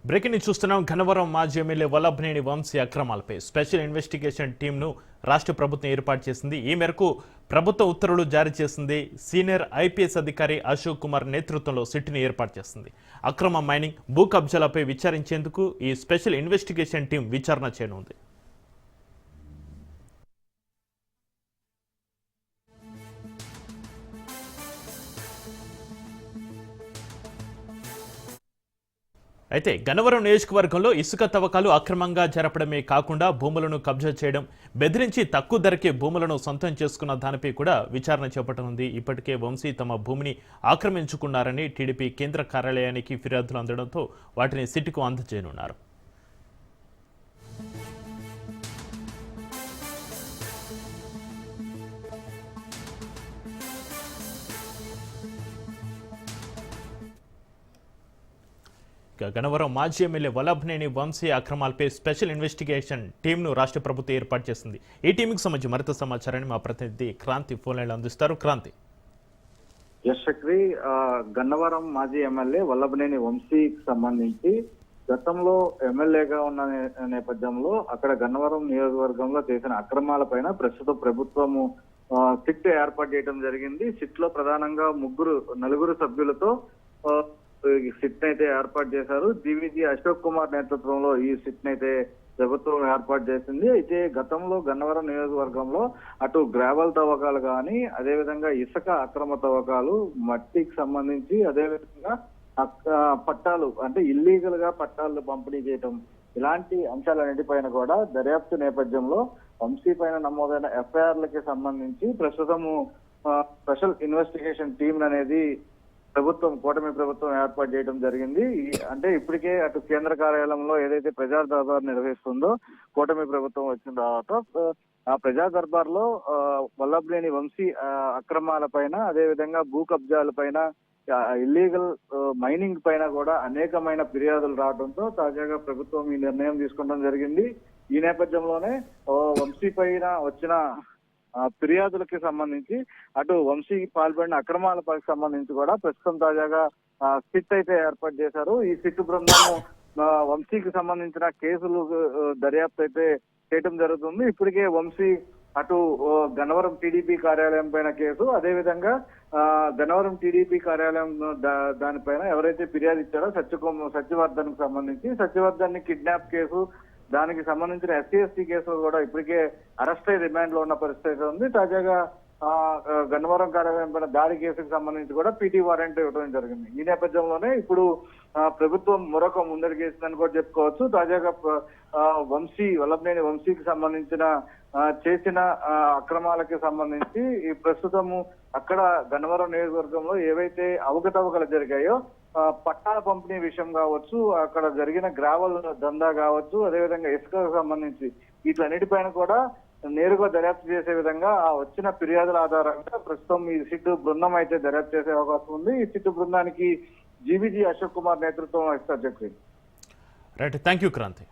Breaking ని చూస్తున్నాం. గన్నవరం మాజీ ఎమ్మెల్యే వల్లభనేని వంశీ అక్రమాలపై స్పెషల్ ఇన్వెస్టిగేషన్ టీంను రాష్ట్ర ప్రభుత్వం ఏర్పాటు చేసింది. ఈ మేరకు ప్రభుత్వ ఉత్తర్వులు జారీ చేసింది. సీనియర్ ఐపీఎస్ అధికారి అశోక్ కుమార్ నేతృత్వంలో సిట్ని ఏర్పాటు చేసింది. అక్రమ మైనింగ్, భూ కబ్జాలపై విచారించేందుకు ఈ స్పెషల్ ఇన్వెస్టిగేషన్ టీం విచారణ చేయనుంది. అయితే గన్నవరం నియోజకవర్గంలో ఇసుక తవ్వకాలు అక్రమంగా జరపడమే కాకుండా భూములను కబ్జా చేయడం, బెదిరించి తక్కువ ధరకే భూములను సొంతం చేసుకున్న దానిపై కూడా విచారణ చేపట్టనుంది. ఇప్పటికే వంశీ తమ భూమిని ఆక్రమించుకున్నారని టీడీపీ కేంద్ర కార్యాలయానికి ఫిర్యాదులు అందడంతో వాటిని సిట్కు అందజేయనున్నారు. గన్నవరం మాజీ ఎమ్మెల్యే వల్లభనేని వంశీ అక్రమాలపై స్పెషల్ ఇన్వెస్టిగేషన్ టీంను రాష్ట్ర ప్రభుత్వం ఏర్పాటు చేసింది. ఈ టీంకి సంబంధించి మరింత సమాచారాన్ని మా ప్రతినిధి క్రాంతి ఫోన్ లైన్లో అందిస్తారు. క్రాంతి. యశ్చక్రి, గన్నవరం మాజీ ఎమ్మెల్యే వల్లభనేని వంశీకి సంబంధించి గతంలో ఎమ్మెల్యేగా ఉన్న నేపథ్యంలో అక్కడ గన్నవరం నియోజకవర్గంలో చేసిన అక్రమాలపైన ప్రస్తుత ప్రభుత్వము సిట్ ఏర్పాటు చేయడం జరిగింది. సిట్ లో ప్రధానంగా నలుగురు సభ్యులతో సిట్ అయితే ఏర్పాటు చేశారు. జీవీజీ అశోక్ కుమార్ నేతృత్వంలో ఈ సిట్ అయితే ప్రభుత్వం ఏర్పాటు చేసింది. అయితే గతంలో గన్నవరం నియోజకవర్గంలో అటు గ్రావెల్ తవ్వకాలు కానీ, అదేవిధంగా ఇసుక అక్రమ తవ్వకాలు, మట్టికి సంబంధించి, అదేవిధంగా పట్టాలు అంటే ఇల్లీగల్ గా పట్టాలు పంపిణీ చేయటం, ఇలాంటి అంశాలన్నిటిపైన కూడా దర్యాప్తు నేపథ్యంలో వంశీ పైన నమోదైన ఎఫ్ఐఆర్లకి సంబంధించి ప్రస్తుతము స్పెషల్ ఇన్వెస్టిగేషన్ టీం అనేది కూటమి ప్రభుత్వం ఏర్పాటు చేయడం జరిగింది. అంటే ఇప్పటికే అటు కేంద్ర కార్యాలయంలో ఏదైతే ప్రజా దర్బార్ నిర్వహిస్తుందో కూటమి ప్రభుత్వం వచ్చిన తర్వాత ఆ ప్రజా దర్బార్ లో వల్లభనేని వంశీ అక్రమాల పైన, అదేవిధంగా భూ కబ్జాల పైన, ఇల్లీగల్ మైనింగ్ పైన కూడా అనేకమైన ఫిర్యాదులు రావడంతో తాజాగా ప్రభుత్వం ఈ నిర్ణయం తీసుకోవడం జరిగింది. ఈ నేపథ్యంలోనే వంశీ పైన వచ్చిన ఫిర్యాదులకి సంబంధించి అటు వంశీకి పాల్పడిన అక్రమాలకు సంబంధించి కూడా ప్రస్తుతం తాజాగా సిట్ అయితే ఏర్పాటు చేశారు. ఈ సిట్ బృందము వంశీకి సంబంధించిన కేసులు దర్యాప్తు అయితే చేయడం జరుగుతుంది. ఇప్పటికే వంశీ అటు గన్నవరం టీడీపీ కార్యాలయం పైన కేసు, అదేవిధంగా గన్నవరం టీడీపీ కార్యాలయం దానిపైన ఎవరైతే ఫిర్యాదు ఇచ్చారో సత్యవర్ధన్ కు సంబంధించి సత్యవర్ధన్ కిడ్నాప్ కేసు, దానికి సంబంధించిన ఎస్సీ కేసులు కూడా ఇప్పటికే అరెస్ట్ అయి రిమాండ్ లో ఉన్న పరిస్థితి ఉంది. తాజాగా గన్నవరం కార్యాలయం పైన దాడి కేసుకు సంబంధించి కూడా పీటీ వారెంట్ ఇవ్వడం జరిగింది. ఈ నేపథ్యంలోనే ఇప్పుడు ప్రభుత్వం మరొక ముందడుగు వేసిందని కూడా చెప్పుకోవచ్చు. తాజాగా వల్లభనేని వంశీకి సంబంధించిన చేసిన అక్రమాలకి సంబంధించి ఈ ప్రస్తుతము అక్కడ గన్నవరం నియోజకవర్గంలో ఏవైతే అవకతవకలు జరిగాయో, పట్టాల పంపిణీ విషయం కావచ్చు, అక్కడ జరిగిన గ్రావెల్ దందా కావచ్చు, అదేవిధంగా ఇసుకకు సంబంధించి వీటన్నిటిపైన కూడా నేరుగా దర్యాప్తు చేసే విధంగా వచ్చిన ఫిర్యాదుల ఆధారంగా ప్రస్తుతం ఈ సిట్టు బృందం అయితే దర్యాప్తు చేసే అవకాశం ఉంది. ఈ సిట్టు బృందానికి జీవీజీ అశోక్ కుమార్ నేతృత్వం వహిస్తారు. Right, thank you Kranti.